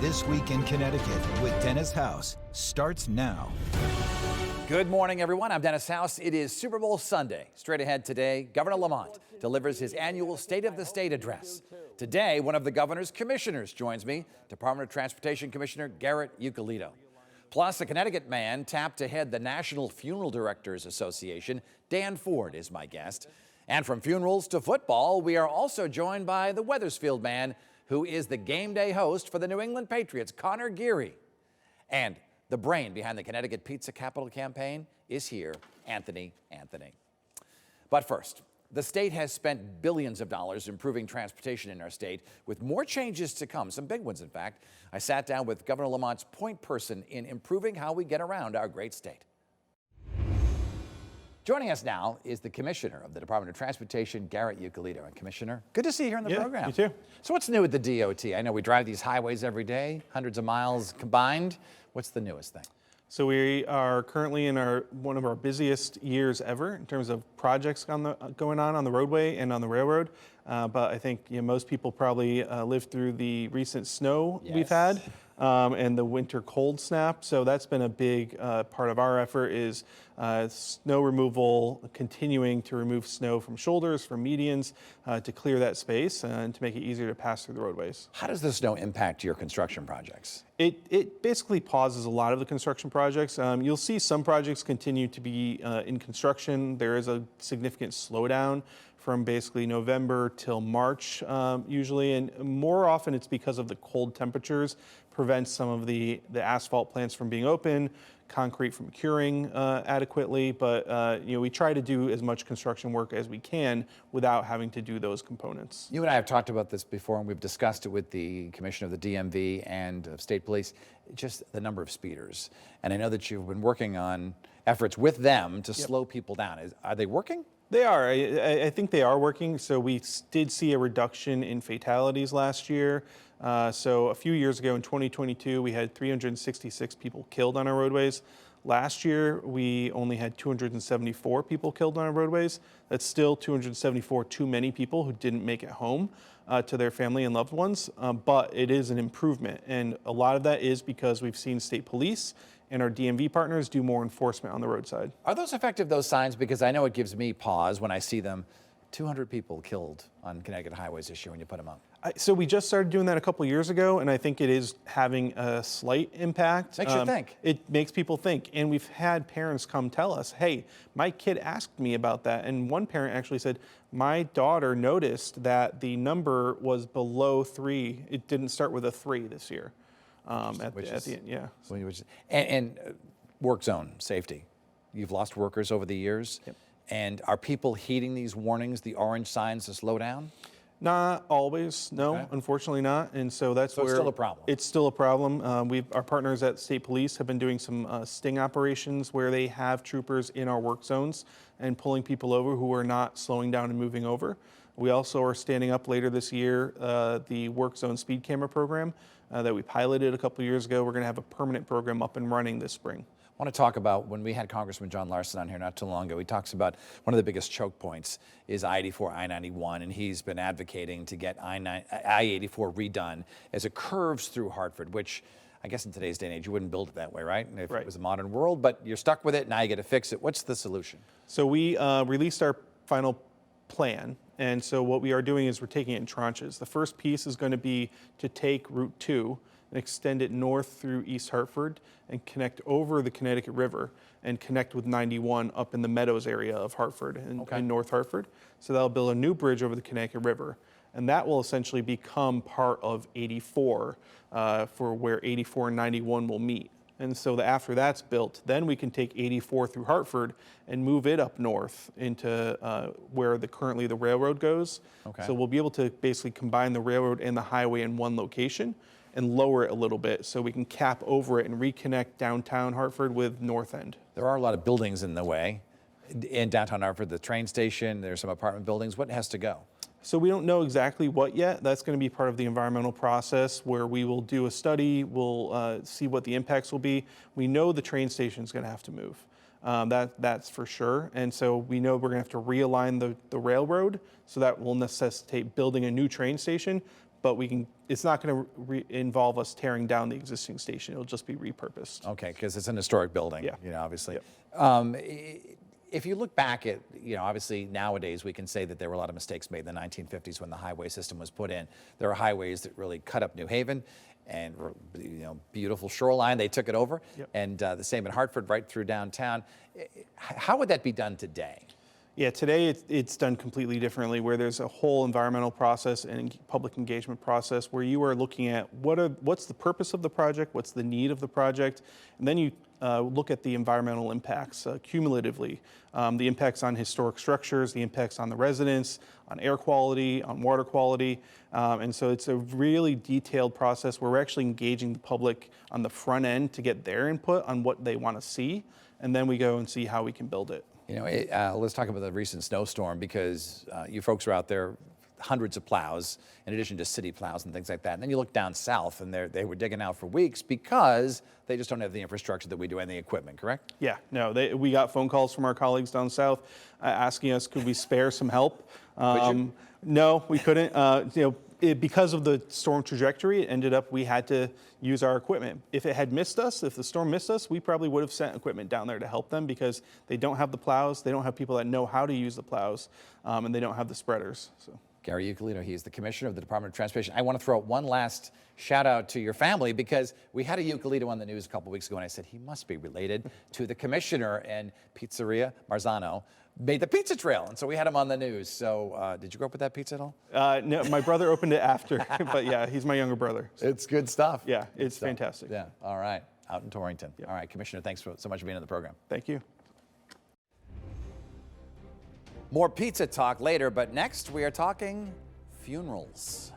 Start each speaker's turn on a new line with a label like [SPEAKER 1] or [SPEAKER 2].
[SPEAKER 1] This Week in Connecticut with Dennis House starts now.
[SPEAKER 2] Good morning, everyone. I'm Dennis House. It is Super Bowl Sunday. Straight ahead today, Governor Lamont delivers his annual State of the State address. Today, one of the governor's commissioners joins me, Department of Transportation Commissioner Garrett Eucalito. Plus, a Connecticut man tapped to head the National Funeral Directors Association. Dan Ford is my guest. And from funerals to football, we are also joined by the Wethersfield man, who is the game day host for the New England Patriots, Connor Geary. And the brain behind the Connecticut Pizza Capital campaign is here, Anthony. But first, the state has spent billions of dollars improving transportation in our state, with more changes to come, some big ones in fact. I sat down with Governor Lamont's point person in improving how we get around our great state. Joining us now is the Commissioner of the Department of Transportation, Garrett Eucalito. And Commissioner, good to see you here on the program.
[SPEAKER 3] You too.
[SPEAKER 2] So what's new with the DOT? I know we drive these highways every day, hundreds of miles combined. What's the newest thing?
[SPEAKER 3] So we are currently in one of our busiest years ever in terms of projects going on the roadway and on the railroad. But I think most people probably lived through the recent snow we've had and the winter cold snap. So that's been a big part of our effort is snow removal, continuing to remove snow from shoulders, from medians, to clear that space and to make it easier to pass through the roadways.
[SPEAKER 2] How does the snow impact your construction projects?
[SPEAKER 3] It basically pauses a lot of the construction projects. You'll see some projects continue to be in construction. There is a significant slowdown from basically November till March usually, and more often it's because of the cold temperatures prevents some of the asphalt plants from being open, concrete from curing adequately, but we try to do as much construction work as we can without having to do those components.
[SPEAKER 2] You and I have talked about this before, and we've discussed it with the Commissioner of the DMV and of State Police, just the number of speeders. And I know that you've been working on efforts with them to slow people down. Are they working?
[SPEAKER 3] They are. I think they are working. So we did see a reduction in fatalities last year. So a few years ago in 2022, we had 366 people killed on our roadways. Last year, we only had 274 people killed on our roadways. That's still 274 too many people who didn't make it home to their family and loved ones. But it is an improvement. And a lot of that is because we've seen state police and our DMV partners do more enforcement on the roadside.
[SPEAKER 2] Are those effective, those signs? Because I know it gives me pause when I see them. 200 people killed on Connecticut highways this year when you put them up.
[SPEAKER 3] So we just started doing that a couple years ago, and I think it is having a slight impact.
[SPEAKER 2] Makes you think.
[SPEAKER 3] It makes people think. And we've had parents come tell us, hey, my kid asked me about that. And one parent actually said, my daughter noticed that the number was below 3. It didn't start with a 3 this year. At the end, yeah.
[SPEAKER 2] And work zone safety. You've lost workers over the years.
[SPEAKER 3] Yep.
[SPEAKER 2] And are people heeding these warnings, the orange signs to slow down?
[SPEAKER 3] Not always, no,
[SPEAKER 2] Okay.
[SPEAKER 3] Unfortunately not. And so that's where
[SPEAKER 2] it's still a problem.
[SPEAKER 3] It's still a problem. Our partners at State Police have been doing some sting operations where they have troopers in our work zones and pulling people over who are not slowing down and moving over. We also are standing up later this year the work zone speed camera program that we piloted a couple years ago. We're going to have a permanent program up and running this spring.
[SPEAKER 2] I want to talk about when we had Congressman John Larson on here not too long ago. He talks about one of the biggest choke points is I-84, I-91, and he's been advocating to get I-84 redone as it curves through Hartford, which I guess in today's day and age you wouldn't build it that way, right? If it was a modern world, but you're stuck with it, now you got to fix it. What's the solution?
[SPEAKER 3] So we released our final plan, and so what we are doing is we're taking it in tranches. The first piece is going to be to take Route 2 and extend it north through East Hartford and connect over the Connecticut River and connect with 91 up in the Meadows area of Hartford and North Hartford. So that'll build a new bridge over the Connecticut River. And that will essentially become part of 84 for where 84 and 91 will meet. And so after that's built, then we can take 84 through Hartford and move it up north into where currently the railroad goes. Okay. So we'll be able to basically combine the railroad and the highway in one location and lower it a little bit so we can cap over it and reconnect downtown Hartford with North End.
[SPEAKER 2] There are a lot of buildings in the way. In downtown Hartford, the train station, there's some apartment buildings. What has to go?
[SPEAKER 3] So we don't know exactly what yet. That's going to be part of the environmental process where we will do a study, we'll see what the impacts will be. We know the train station is going to have to move. That's for sure. And so we know we're going to have to realign the railroad, so that will necessitate building a new train station. but it's not going to involve us tearing down the existing station. It'll just be repurposed.
[SPEAKER 2] Okay, because it's an historic building,
[SPEAKER 3] Yeah.
[SPEAKER 2] Obviously.
[SPEAKER 3] Yep.
[SPEAKER 2] If you look back at, obviously nowadays we can say that there were a lot of mistakes made in the 1950s when the highway system was put in. There are highways that really cut up New Haven and, beautiful shoreline. They took it over.
[SPEAKER 3] Yep.
[SPEAKER 2] And the same in Hartford, right through downtown. How would that be done today?
[SPEAKER 3] Yeah, today it's done completely differently, where there's a whole environmental process and public engagement process where you are looking at what's the purpose of the project, what's the need of the project, and then you look at the environmental impacts cumulatively, the impacts on historic structures, the impacts on the residents, on air quality, on water quality, and so it's a really detailed process where we're actually engaging the public on the front end to get their input on what they want to see, and then we go and see how we can build it.
[SPEAKER 2] Let's talk about the recent snowstorm, because you folks are out there, hundreds of plows, in addition to city plows and things like that. And then you look down south, and they were digging out for weeks because they just don't have the infrastructure that we do and the equipment, correct?
[SPEAKER 3] Yeah, no, we got phone calls from our colleagues down south asking us, could we spare some help? No, we couldn't. Because of the storm trajectory, it ended up we had to use our equipment. If it had missed us, if the storm missed us, we probably would have sent equipment down there to help them, because they don't have the plows, they don't have people that know how to use the plows, and they don't have the spreaders. So.
[SPEAKER 2] Gary Euclid, he's the commissioner of the Department of Transportation. I want to throw out one last shout out to your family, because we had a Euclid on the news a couple weeks ago, and I said he must be related to the commissioner, and Pizzeria Marzano made the pizza trail, and so we had him on the news. So did you grow up with that pizza at all?
[SPEAKER 3] No, my brother opened it after, but yeah, he's my younger brother. So.
[SPEAKER 2] It's good stuff.
[SPEAKER 3] Yeah, it's fantastic.
[SPEAKER 2] Yeah, all right, out in Torrington.
[SPEAKER 3] Yeah.
[SPEAKER 2] All right, Commissioner, thanks so much for being on the program.
[SPEAKER 3] Thank you.
[SPEAKER 2] More pizza talk later, but next we are talking funerals.